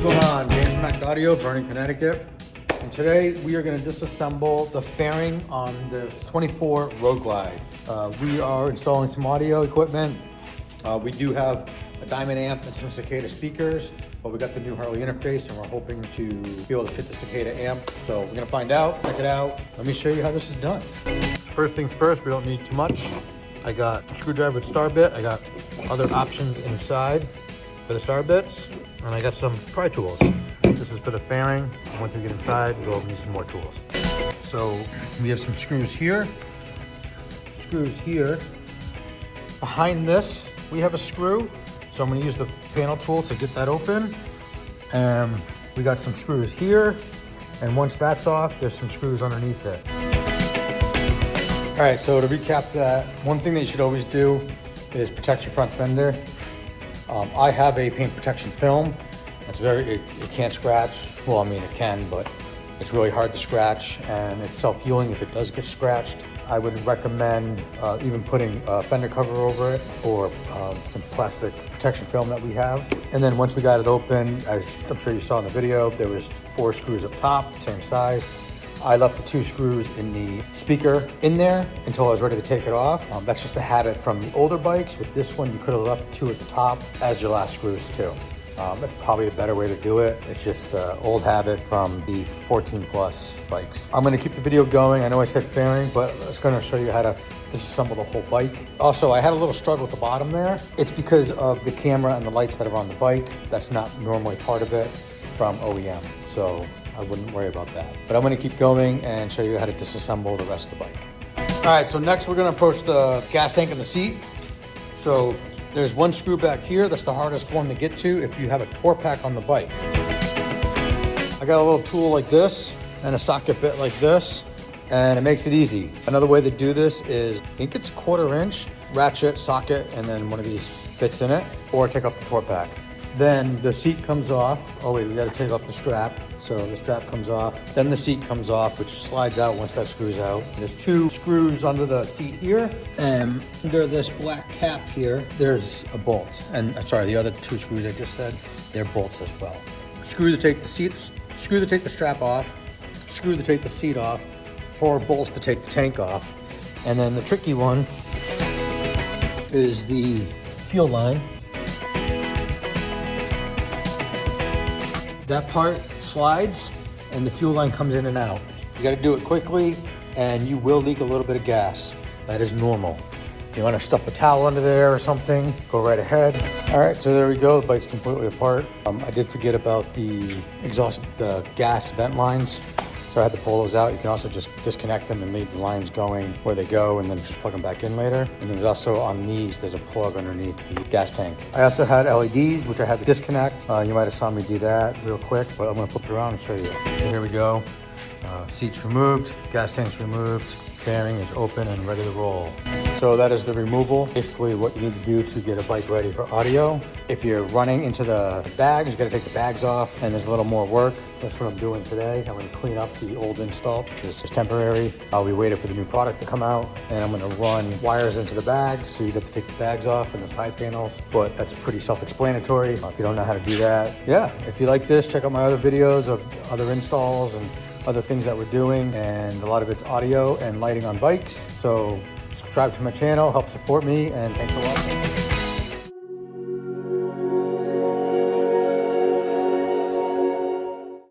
going on? James from Mac Audio, Vernon, Connecticut. And today we are going to disassemble the fairing on this 24 Road Glide. We are installing some audio equipment. We do have a diamond amp and some Cicada speakers, but we got the new Harley interface and we're hoping to be able to fit the Cicada amp. So we're going to find out, check it out. Let me show you how this is done. First things first, we don't need too much. I got a screwdriver with star bit. I got other options inside for the star bits, and I got some pry tools. This is for the fairing. Once we get inside, we'll need some more tools. So we have some screws here. Behind this, we have a screw. So I'm gonna use the panel tool to get that open. And we got some screws here. And once that's off, there's some screws underneath it. All right, so to recap that, one thing that you should always do is protect your front fender. I have a paint protection film. It can't scratch. Well, I mean it can, but it's really hard to scratch and it's self-healing if it does get scratched. I would recommend even putting a fender cover over it or some plastic protection film that we have. And then once we got it open, as I'm sure you saw in the video, there was 4 screws up top, same size. I left the 2 screws in the speaker in there until I was ready to take it off. That's just a habit from the older bikes. With this one, you could have left 2 at the top as your last screws too. That's probably a better way to do it. It's just an old habit from the 14 plus bikes. I'm gonna keep the video going. I know I said fairing, but I was gonna show you how to disassemble the whole bike. Also, I had a little struggle at the bottom there. It's because of the camera and the lights that are on the bike. That's not normally part of it from OEM. So I wouldn't worry about that. But I'm gonna keep going and show you how to disassemble the rest of the bike. All right, so next we're gonna approach the gas tank and the seat. So there's one screw back here. That's the hardest one to get to if you have a tour pack on the bike. I got a little tool like this and a socket bit like this, and it makes it easy. Another way to do this is, I think it's 1/4 inch ratchet socket and then one of these fits in it, or take off the tour pack. Then the seat comes off. Oh wait, we gotta take off the strap. So the strap comes off, then the seat comes off, which slides out once that screws out. There's 2 screws under the seat here, and under this black cap here, there's a bolt. And sorry, the other 2 screws I just said, they're bolts as well. Screw to take the seat, screw to take the strap off, screw to take the seat off, 4 bolts to take the tank off. And then the tricky one is the fuel line. That part slides and the fuel line comes in and out. You gotta do it quickly and you will leak a little bit of gas. That is normal. You wanna stuff a towel under there or something, go right ahead. All right, so there we go, the bike's completely apart. I did forget about the gas vent lines. So I had to pull those out. You can also just disconnect them and leave the lines going where they go and then just plug them back in later. And then there's also on these, there's a plug underneath the gas tank. I also had LEDs, which I had to disconnect. You might have saw me do that real quick, but I'm gonna flip it around and show you. So here we go. Seats removed, gas tank's removed, fairing is open and ready to roll. So that is the removal. Basically what you need to do to get a bike ready for audio. If you're running into the bags, you gotta take the bags off and there's a little more work. That's what I'm doing today. I'm gonna clean up the old install, this is temporary. We waited for the new product to come out and I'm gonna run wires into the bags. So you have to take the bags off and the side panels, but that's pretty self-explanatory. If you don't know how to do that. Yeah, if you like this, check out my other videos of other installs and other things that we're doing, and a lot of it's audio and lighting on bikes. So subscribe to my channel, help support me, and thanks for watching.